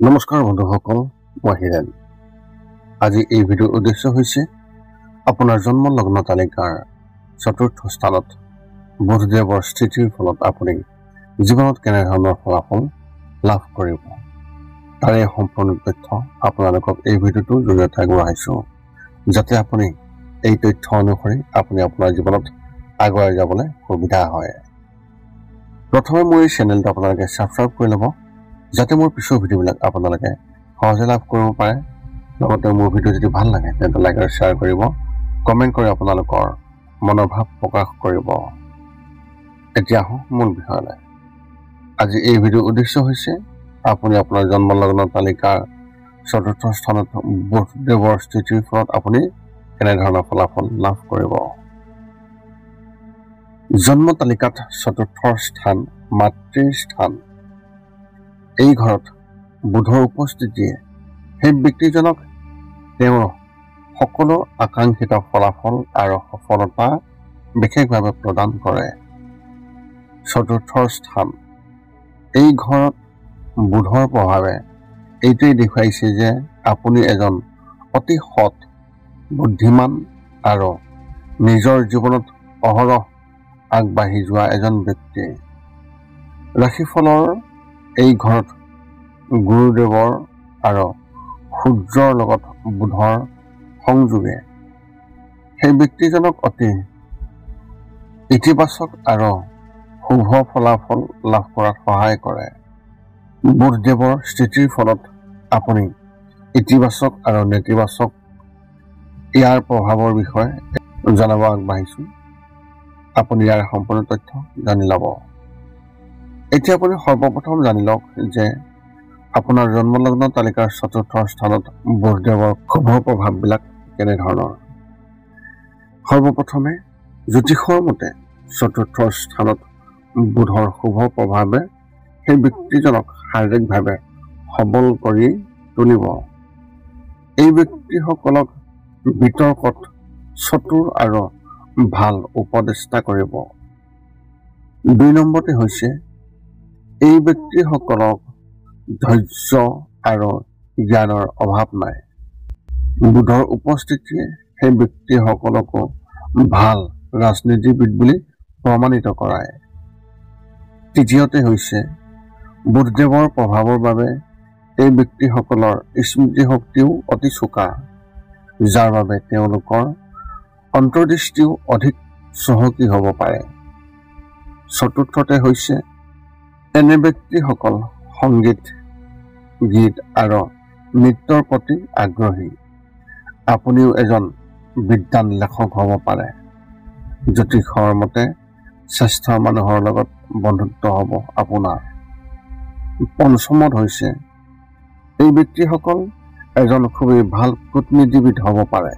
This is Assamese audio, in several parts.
নমস্কাৰ বন্ধুসকল, মই হিৰেন। আজি এই ভিডিঅ'ৰ উদ্দেশ্য হৈছে আপোনাৰ জন্ম লগ্ন তালিকাৰ চতুৰ্থ স্থানত বুধদেৱৰ স্থিতিৰ ফলত আপুনি জীৱনত কেনেধৰণৰ ফলাফল লাভ কৰিব, তাৰে সম্পূৰ্ণ তথ্য আপোনালোকক এই ভিডিঅ'টোৰ জৰিয়তে আগবঢ়াইছোঁ, যাতে আপুনি এই তথ্য অনুসৰি আপুনি আপোনাৰ জীৱনত আগুৱাই যাবলৈ সুবিধা হয়। প্ৰথমে মোৰ এই চেনেলটো আপোনালোকে ছাবস্ক্ৰাইব কৰি ল'ব, যাতে মোৰ পিছৰ ভিডিঅ'বিলাক আপোনালোকে সহজে লাভ কৰিব পাৰে। লগতে মোৰ ভিডিঅ' যদি ভাল লাগে তেন্তে লাইক আৰু শ্বেয়াৰ কৰিব, কমেণ্ট কৰি আপোনালোকৰ মনৰ ভাৱ প্ৰকাশ কৰিব। এতিয়া আহোঁ মূল বিষয়লৈ। আজি এই ভিডিঅ'ৰ উদ্দেশ্য হৈছে আপুনি আপোনাৰ জন্ম লগ্ন তালিকাৰ চতুৰ্থ স্থানত বুধদেৱৰ স্থিতিৰ ফলত আপুনি কেনেধৰণৰ ফলাফল লাভ কৰিব। জন্ম তালিকাত চতুৰ্থ স্থান মাতৃৰ স্থান। এই ঘৰত বুধৰ উপস্থিতিয়ে সেই ব্যক্তিজনক তেওঁৰ সকলো আকাংক্ষিত ফলাফল আৰু সফলতা বিশেষভাৱে প্ৰদান কৰে। চতুৰ্থ স্থান এই ঘৰত বুধৰ প্ৰভাৱে এইটোৱে দেখুৱাইছে যে আপুনি এজন অতি সৎ, বুদ্ধিমান আৰু নিজৰ জীৱনত অহৰহ আগবাঢ়ি যোৱা এজন ব্যক্তি। ৰাশিফলৰ এই ঘৰত গুৰুদেৱৰ আৰু সূৰ্যৰ লগত বুধৰ সংযোগে সেই ব্যক্তিজনক অতি ইতিবাচক আৰু শুভ ফলাফল লাভ কৰাত সহায় কৰে। বুধদেৱৰ স্থিতিৰ ফলত আপুনি ইতিবাচক আৰু নেতিবাচক ইয়াৰ প্ৰভাৱৰ বিষয়ে জনাব আগবাঢ়িছোঁ। আপুনি ইয়াৰ সম্পূৰ্ণ তথ্য জানি ল'ব। এতিয়া আপুনি সৰ্বপ্ৰথম জানি লওক যে আপোনাৰ জন্মলগ্ন তালিকাৰ চতুৰ্থ স্থানত বুধদেৱৰ শুভ প্ৰভাৱবিলাক কেনেধৰণৰ। সৰ্বপ্ৰথমে জ্যোতিষৰ মতে চতুৰ্থ স্থানত বুধৰ শুভ প্ৰভাৱে সেই ব্যক্তিজনক শাৰীৰিকভাৱে সবল কৰি তুলিব। এই ব্যক্তিসকলক বিতৰ্কত চতুৰ আৰু ভাল উপদেষ্টা কৰিব। ২ নম্বৰতে হৈছে এই ব্যক্তিসকলক ধৈৰ্য আৰু জ্ঞানৰ অভাৱ নাই। বুধৰ উপস্থিতিয়ে সেই ব্যক্তিসকলকো ভাল ৰাজনীতিবিদ বুলি প্ৰমাণিত কৰায়। তৃতীয়তে হৈছে বুধদেৱৰ প্ৰভাৱৰ বাবে এই ব্যক্তিসকলৰ স্মৃতিশক্তিও অতি চোকা, যাৰ বাবে তেওঁলোকৰ অন্তৰ্দৃষ্টিও অধিক চহকী হ'ব পাৰে। চতুৰ্থতে হৈছে এনে ব্যক্তিসকল সংগীত, গীত আৰু নৃত্যৰ প্ৰতি আগ্ৰহী। আপুনিও এজন বিদ্বান লেখক হ'ব পাৰে। জ্যোতিষৰ মতে শ্ৰেষ্ঠ মানুহৰ লগত বন্ধুত্ব হ'ব আপোনাৰ। পঞ্চমত হৈছে এই ব্যক্তিসকল এজন খুবেই ভাল কূটনীতিবিদ হ'ব পাৰে।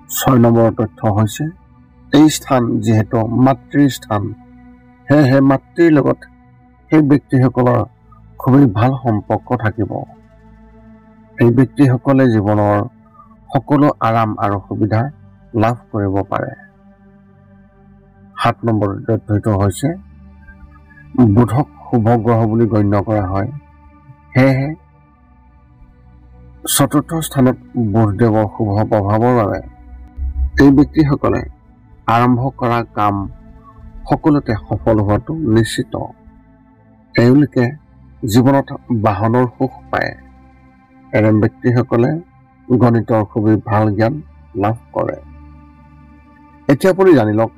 6 নম্বৰ তথ্য হৈছে এই স্থান যিহেতু মাতৃৰ স্থান, সেয়েহে মাতৃৰ লগত সেই ব্যক্তিসকলৰ খুবেই ভাল সম্পৰ্ক থাকিব। এই ব্যক্তিসকলে জীৱনৰ সকলো আৰাম আৰু সুবিধা লাভ কৰিব পাৰে। 7 নম্বৰ তথ্যটো হৈছে বুধক শুভ গ্ৰহ বুলি গণ্য কৰা হয়, সেয়েহে চতুৰ্থ স্থানত বুধদেৱৰ শুভ প্ৰভাৱৰ বাবে এই ব্যক্তিসকলে আৰম্ভ কৰা কাম সকলোতে সফল হোৱাটো নিশ্চিত। তেওঁলোকে জীৱনত বাহনৰ সুখ পায়। এনে ব্যক্তিসকলে গণিতৰ খুবেই ভাল জ্ঞান লাভ কৰে। এতিয়া আপুনি জানি লওক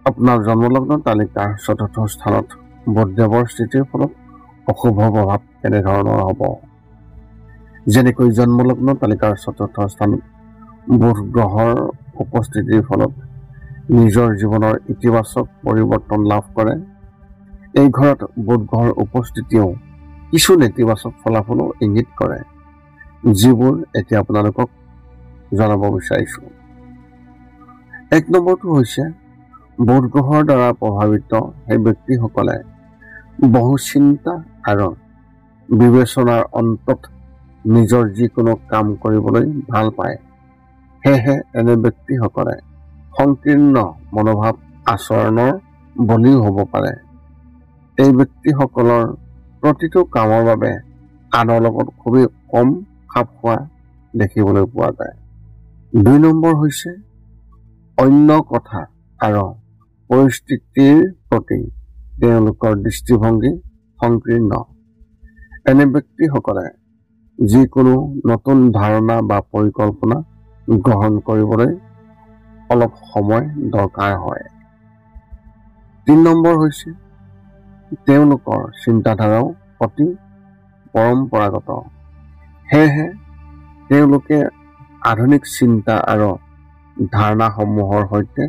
আপোনাৰ জন্মলগ্ন তালিকাৰ চতুৰ্থ স্থানত বুধদেৱৰ স্থিতিৰ ফলত অশুভ প্ৰভাৱ কেনেধৰণৰ হ'ব। যেনেকৈ জন্মলগ্ন তালিকাৰ চতুৰ্থ স্থানত বুধ গ্ৰহৰ উপস্থিতিৰ ফলত নিজৰ জীৱনৰ ইতিবাচক পৰিৱৰ্তন লাভ কৰে। এই ঘৰত বুধ গ্ৰহৰ উপস্থিতিয়েও কিছু নেতিবাচক ফলাফলো ইংগিত কৰে, যিবোৰ এতিয়া আপোনালোকক জনাব বিচাৰিছোঁ। 1 নম্বৰটো হৈছে বুধ গ্ৰহৰ দ্বাৰা প্ৰভাৱিত সেই ব্যক্তিসকলে বহু চিন্তা আৰু বিবেচনাৰ অন্তত নিজৰ যিকোনো কাম কৰিবলৈ ভাল পায়। সেয়েহে এনে ব্যক্তিসকলে সংকীৰ্ণ মনোভাৱ আচৰণৰ বলিও হ'ব পাৰে। এই ব্যক্তিসকলৰ প্ৰতিটো কামৰ বাবে আনৰ লগত খুবেই কম খাপ খোৱা দেখিবলৈ পোৱা যায়। 2 নম্বৰ হৈছে অন্য কথা আৰু পৰিস্থিতিৰ প্ৰতি তেওঁলোকৰ দৃষ্টিভংগী সংকীৰ্ণ। এনে ব্যক্তিসকলে যিকোনো নতুন ধাৰণা বা পৰিকল্পনা গ্ৰহণ কৰিবলৈ অলপ সময় দৰকাৰ হয়। 3 নম্বৰ হৈছে তেওঁলোকৰ চিন্তাধাৰাও অতি পৰম্পৰাগত। সেয়েহে তেওঁলোকে আধুনিক চিন্তা আৰু ধাৰণাসমূহৰ সৈতে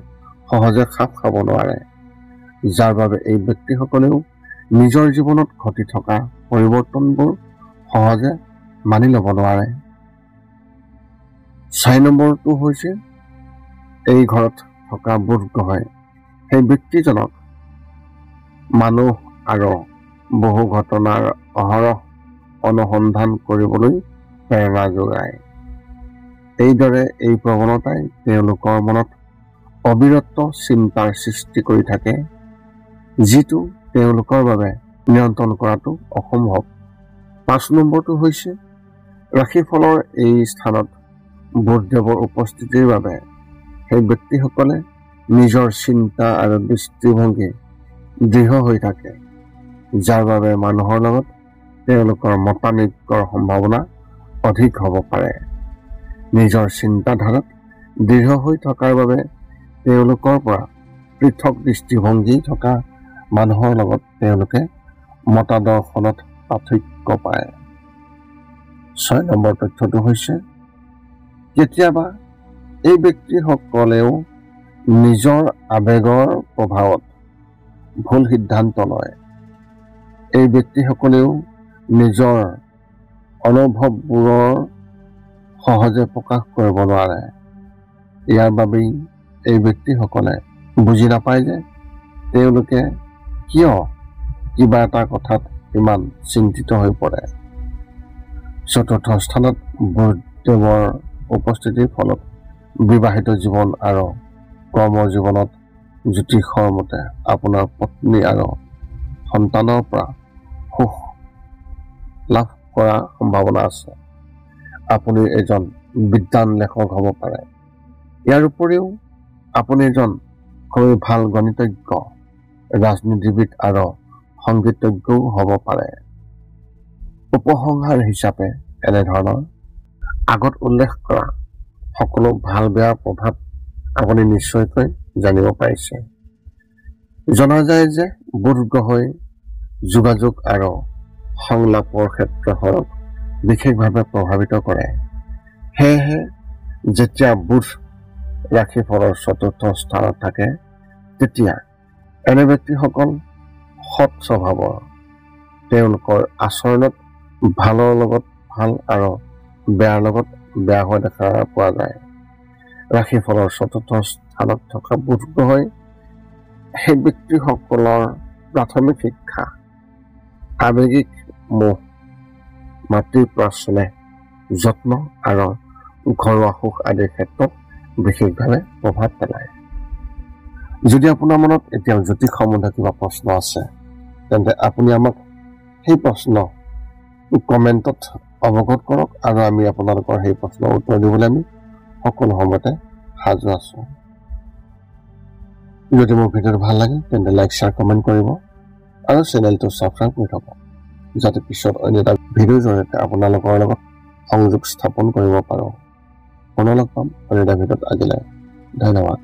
সহজে খাপ খাব নোৱাৰে, যাৰ বাবে এই ব্যক্তিসকলেও নিজৰ জীৱনত ঘটি থকা পৰিৱৰ্তনবোৰ সহজে মানি ল'ব নোৱাৰে। 4 নম্বৰটো হৈছে এই ঘৰত থকা বোধগম্য সেই ব্যক্তিজনক মানুহ আৰু বহু ঘটনাৰ অহৰহ অনুসন্ধান কৰিবলৈ প্ৰেৰণা যোগায়। এইদৰে এই প্ৰৱণতাই তেওঁলোকৰ মনত অবিৰত চিন্তাৰ সৃষ্টি কৰি থাকে, যিটো তেওঁলোকৰ বাবে নিয়ন্ত্ৰণ কৰাটো অসম্ভৱ। 5 নম্বৰটো হৈছে ৰাশিফলৰ এই স্থানত বুধদেৱৰ উপস্থিতিৰ বাবে সেই ব্যক্তিসকলে নিজৰ চিন্তা আৰু দৃষ্টিভংগী দৃঢ় হৈ থাকে, যাৰ বাবে মানুহৰ লগত তেওঁলোকৰ মতানৈক্যৰ সম্ভাৱনা অধিক হ'ব পাৰে। নিজৰ চিন্তাধাৰাত দৃঢ় হৈ থকাৰ বাবে তেওঁলোকৰ পৰা পৃথক দৃষ্টিভংগী থকা মানুহৰ লগত তেওঁলোকে মতাদৰ্শনত পাৰ্থক্য পায়। 6 নম্বৰ তথ্যটো হৈছে কেতিয়াবা এই ব্যক্তিসকলেও নিজৰ আৱেগৰ প্ৰভাৱত ভুল সিদ্ধান্ত লয়। এই ব্যক্তিসকলেও নিজৰ অনুভৱবোৰৰ সহজে প্ৰকাশ কৰিব নোৱাৰে। ইয়াৰ বাবেই এই ব্যক্তিসকলে বুজি নাপায় যে তেওঁলোকে কিয় কিবা এটা কথাত ইমান চিন্তিত হৈ পৰে। 4ৰ্থ স্থানত বুধদেৱৰ উপস্থিতিৰ ফলত বিবাহিত জীৱন আৰু কৰ্মৰ জীৱনত জ্যোতিষৰ মতে আপোনাৰ পত্নী আৰু সন্তানৰ পৰা সুখ লাভ কৰাৰ সম্ভাৱনা আছে। আপুনি এজন বিদ্বান লেখক হ'ব পাৰে। ইয়াৰ উপৰিও আপুনি এজন খুবেই ভাল গণিতজ্ঞ, ৰাজনীতিবিদ আৰু সংগীতজ্ঞও হ'ব পাৰে। উপসংহাৰ হিচাপে এনেধৰণৰ আগত উল্লেখ কৰা সকলো ভাল বেয়া প্ৰভাৱ আপুনি নিশ্চয়কৈ জানিব পাৰিছে। জনা যায় যে বুধ গ্ৰহই যোগাযোগ আৰু সংলাপৰ ক্ষেত্ৰখনক বিশেষভাৱে প্ৰভাৱিত কৰে। সেয়েহে যেতিয়া বুধ ৰাশিফলৰ 4ৰ্থ স্থানত থাকে, তেতিয়া এনে ব্যক্তিসকল সৎ স্বভাৱৰ। তেওঁলোকৰ আচৰণত ভালৰ লগত ভাল আৰু বেয়াৰ লগত বেয়া হোৱা দেখা পোৱা যায়। ৰাশিফলৰ 4ৰ্থ স্থানত থকা বুধ গ্ৰহই সেই ব্যক্তিসকলৰ প্ৰাথমিক শিক্ষা, আৱেগিক মোহ, মাতৃৰ পৰা স্নেহ, যত্ন আৰু ঘৰুৱা সুখ আদিৰ ক্ষেত্ৰত বিশেষভাৱে প্ৰভাৱ পেলায়। যদি আপোনাৰ মনত এতিয়াও জ্যোতিষ সম্বন্ধীয় কিবা প্ৰশ্ন আছে, তেন্তে আপুনি আমাক সেই প্ৰশ্ন কমেণ্টত অৱগত কৰক আৰু আমি আপোনালোকৰ সেই প্ৰশ্নৰ উত্তৰ দিবলৈ আমি সকলো সময়তে সাজু আছোঁ। যদি মোৰ ভিডিঅ'টো ভাল লাগে তেন্তে লাইক, শ্বেয়াৰ, কমেণ্ট কৰিব আৰু চেনেলটো ছাবস্ক্ৰাইব কৰি থ'ব, যাতে পিছত অন্য এটা ভিডিঅ'ৰ জৰিয়তে আপোনালোকৰ লগত সংযোগ স্থাপন কৰিব পাৰোঁ। পুনৰ লগ পাম অন্য এটা ভিডিঅ'ত। আজিলৈ ধন্যবাদ।